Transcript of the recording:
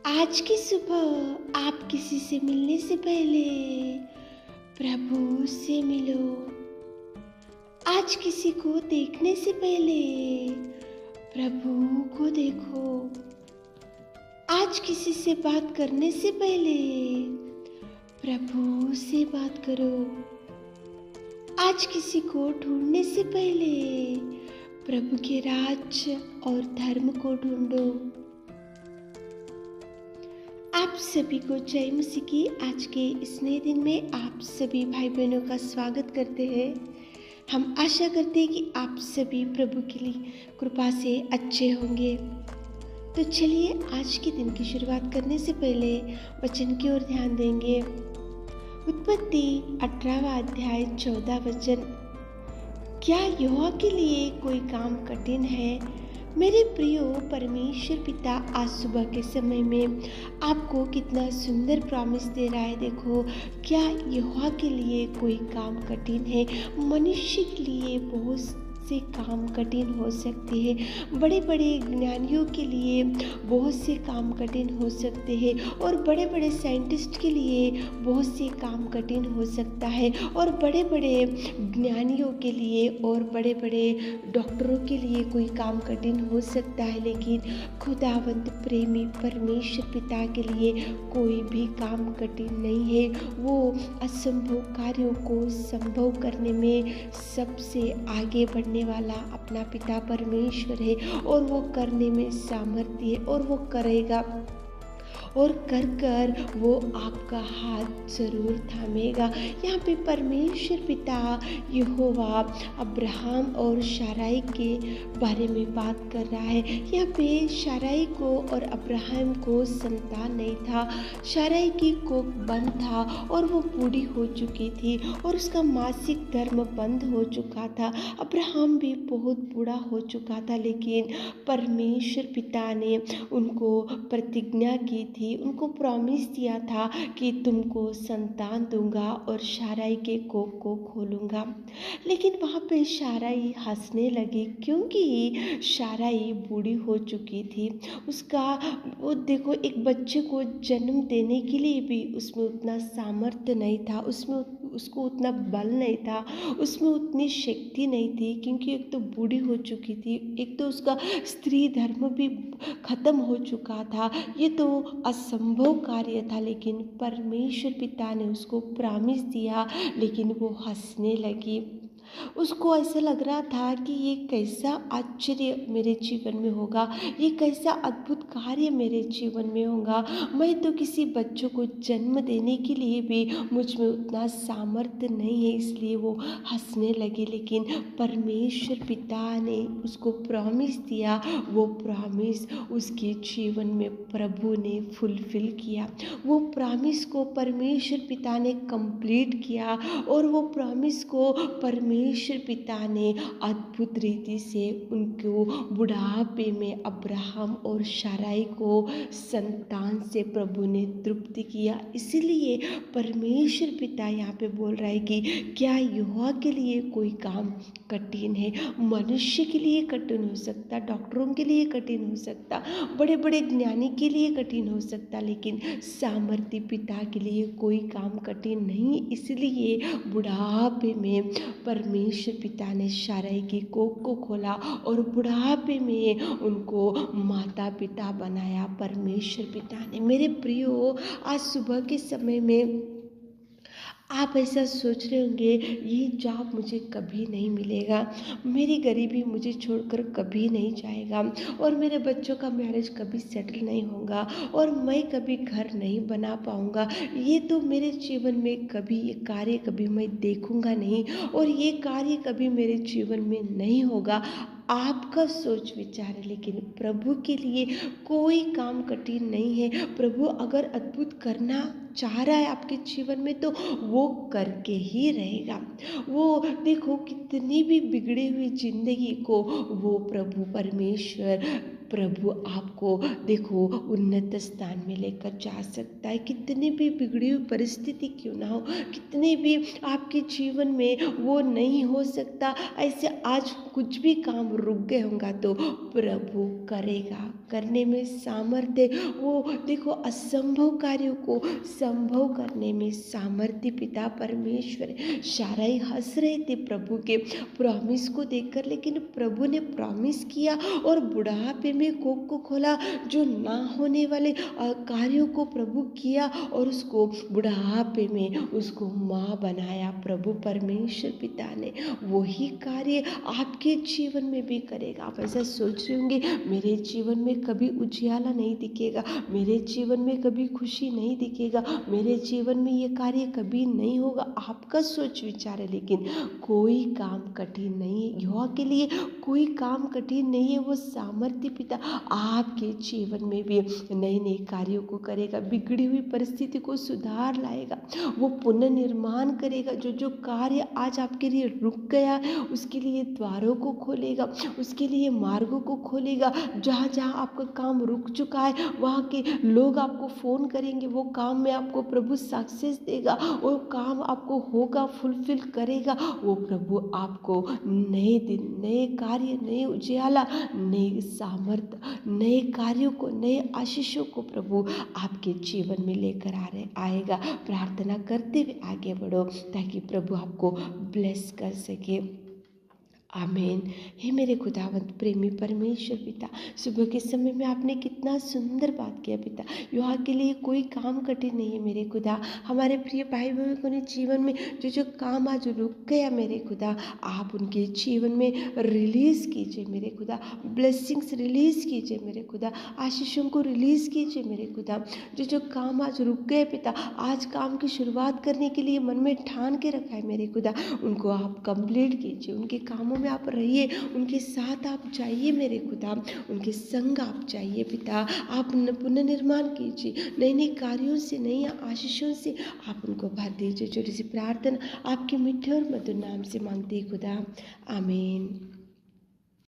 आज की सुबह आप किसी से मिलने से पहले प्रभु से मिलो। आज किसी को देखने से पहले प्रभु को देखो। आज किसी से बात करने से पहले प्रभु से बात करो। आज किसी को ढूंढने से पहले प्रभु के राज्य और धर्म को ढूंढो। आप सभी को जय मसीह की आज के इस नए दिन में आप सभी भाई बहनों का स्वागत करते हैं। हम आशा करते हैं कि आप सभी प्रभु के लिए कृपा से अच्छे होंगे। तो चलिए आज के दिन की शुरुआत करने से पहले वचन की ओर ध्यान देंगे। उत्पत्ति 18वां अध्याय 14 वचन। क्या यहोवा के लिए कोई काम कठिन है? मेरे प्रियो, परमेश्वर पिता आज सुबह के समय में आपको कितना सुंदर प्रॉमिस दे रहा है। देखो, क्या यहोवा के लिए कोई काम कठिन है? मनुष्य के लिए बहुत से काम कठिन हो सकते हैं। बड़े बड़े ज्ञानियों के लिए बहुत से काम कठिन हो सकते हैं और बड़े बड़े साइंटिस्ट के लिए बहुत से काम कठिन हो सकता है और बड़े बड़े ज्ञानियों के लिए और बड़े बड़े डॉक्टरों के लिए कोई काम कठिन हो सकता है। लेकिन खुदावंत प्रेमी परमेश्वर पिता के लिए कोई भी काम कठिन नहीं है। वो असंभव कार्यों को संभव करने में सबसे आगे बढ़ने वाला अपना पिता परमेश्वर है और वो करने में सामर्थ्य है और वो करेगा और कर कर वो आपका हाथ जरूर थामेगा। यहाँ पे परमेश्वर पिता यहोवा अब्राहम और शाराई के बारे में बात कर रहा है। यहाँ पे शाराई को और अब्राहम को संतान नहीं था। शाराई की कोख बंद था और वो बूढ़ी हो चुकी थी और उसका मासिक धर्म बंद हो चुका था। अब्राहम भी बहुत बूढ़ा हो चुका था, लेकिन परमेश्वर पिता ने उनको प्रतिज्ञा की थी, उनको प्रॉमिस दिया था कि तुमको संतान दूंगा और शाराई के कोख को खोलूंगा। लेकिन वहाँ पे शाराई हंसने लगी क्योंकि शाराई बूढ़ी हो चुकी थी। उसका वो देखो, एक बच्चे को जन्म देने के लिए भी उसमें उतना सामर्थ्य नहीं था, उसको उतना बल नहीं था, उसमें उतनी शक्ति नहीं थी, क्योंकि एक तो बूढ़ी हो चुकी थी, एक तो उसका स्त्री धर्म भी खत्म हो चुका था। ये तो असंभव कार्य था, लेकिन परमेश्वर पिता ने उसको प्रॉमिस दिया। लेकिन वो हंसने लगी। उसको ऐसा लग रहा था कि ये कैसा आश्चर्य मेरे जीवन में होगा, ये कैसा अद्भुत कार्य मेरे जीवन में होगा। मैं तो किसी बच्चों को जन्म देने के लिए भी मुझ में उतना सामर्थ्य नहीं है, इसलिए वो हंसने लगी। लेकिन परमेश्वर पिता ने उसको प्रॉमिस दिया, वो प्रॉमिस उसके जीवन में प्रभु ने फुलफिल किया। वो प्रॉमिस को परमेश्वर पिता ने कंप्लीट किया और वो प्रॉमिस को परमेश्वर पिता ने अद्भुत रीति से उनको बुढ़ापे में अब्राहम और शाराई को संतान से प्रभु ने तृप्त किया। इसलिए परमेश्वर पिता यहाँ पे बोल रहा है कि क्या यहोवा के लिए कोई काम कठिन है? मनुष्य के लिए कठिन हो सकता, डॉक्टरों के लिए कठिन हो सकता, बड़े बड़े ज्ञानी के लिए कठिन हो सकता, लेकिन सामर्थ्य पिता के लिए कोई काम कठिन नहीं। इसलिए बुढ़ापे में परमेश्वर पिता ने शाराई की कोख को खोला और बुढ़ापे में उनको माता पिता बनाया परमेश्वर पिता ने। मेरे प्रियो, आज सुबह के समय में आप ऐसा सोच रहे होंगे, ये जॉब मुझे कभी नहीं मिलेगा, मेरी गरीबी मुझे छोड़कर कभी नहीं जाएगा और मेरे बच्चों का मैरिज कभी सेटल नहीं होगा और मैं कभी घर नहीं बना पाऊँगा, ये तो मेरे जीवन में कभी ये कार्य कभी मैं देखूँगा नहीं और ये कार्य कभी मेरे जीवन में नहीं होगा। आपका सोच विचार है, लेकिन प्रभु के लिए कोई काम कठिन नहीं है। प्रभु अगर अद्भुत करना चाह रहा है आपके जीवन में तो वो करके ही रहेगा। वो देखो, कितनी भी बिगड़ी हुई जिंदगी को वो प्रभु परमेश्वर प्रभु आपको देखो उन्नत स्थान में लेकर जा सकता है। कितनी भी बिगड़ी हुई परिस्थिति क्यों ना हो, कितने भी आपके जीवन में वो नहीं हो सकता, ऐसे आज कुछ भी काम रुक गए होगा तो प्रभु करेगा, करने में सामर्थ्य। वो देखो असंभव कार्यों को संभव करने में सामर्थ्य पिता परमेश्वर है। साराई हंस रहे थे प्रभु के प्रॉमिस को देखकर, लेकिन प्रभु ने प्रॉमिस किया और बुढ़ापे में कोख को खोला, जो ना होने वाले कार्यों को प्रभु किया और उसको बुढ़ापे में उसको माँ बनाया। प्रभु परमेश्वर पिता ने वही कार्य आपके जीवन में भी करेगा। आप ऐसा सोच रहे होंगे मेरे जीवन में कभी उजियाला नहीं दिखेगा, मेरे जीवन में कभी खुशी नहीं दिखेगा, मेरे जीवन में ये कार्य कभी नहीं होगा। आपका सोच विचार है, लेकिन कोई काम कठिन नहीं है। यहोवा के लिए कोई काम कठिन नहीं है। वो सामर्थ्य पिता आपके जीवन में भी नए नए कार्यों को करेगा, बिगड़ी हुई परिस्थिति को सुधार लाएगा, वो पुनर्निर्माण करेगा। जो जो कार्य आज आपके लिए रुक गया उसके लिए द्वारों को खोलेगा, उसके लिए मार्गों को खोलेगा। जहाँ जहाँ आपका काम रुक चुका है वहाँ के लोग आपको फ़ोन करेंगे, वो काम में आपको प्रभु सक्सेस देगा, वो काम आपको होगा, फुलफिल करेगा। वो प्रभु आपको नए दिन, नए कार्य, नए उजियाला, नए सामर्थ, नए कार्यों को, नए आशीषों को प्रभु आपके जीवन में लेकर आएगा। प्रार्थना करते हुए आगे बढ़ो ताकि प्रभु आपको ब्लेस कर सके। आमीन। हे मेरे खुदावंत प्रेमी परमेश्वर पिता, सुबह के समय में आपने कितना सुंदर बात किया पिता। युवा के लिए कोई काम कठिन नहीं है मेरे खुदा। हमारे प्रिय भाई बहनों को जीवन में जो जो काम आज रुक गया मेरे खुदा, आप उनके जीवन में रिलीज़ कीजिए मेरे खुदा, ब्लेसिंग्स रिलीज़ कीजिए मेरे खुदा, आशीषों को रिलीज़ कीजिए मेरे खुदा। जो जो काम आज रुक गए पिता, आज काम की शुरुआत करने के लिए मन में ठान के रखा है मेरे खुदा, उनको आप कंप्लीट कीजिए। उनके कामों में आप रहिए, उनके साथ आप जाइए मेरे खुदा, उनके संग आप जाइए पिता। आप पुनर्निर्माण कीजिए, नए नए कार्यों से, नई आशीषों से आप उनको भर दीजिए। छोटी सी प्रार्थना आपके मीठे और मधुर नाम से मांगते खुदा, आमीन।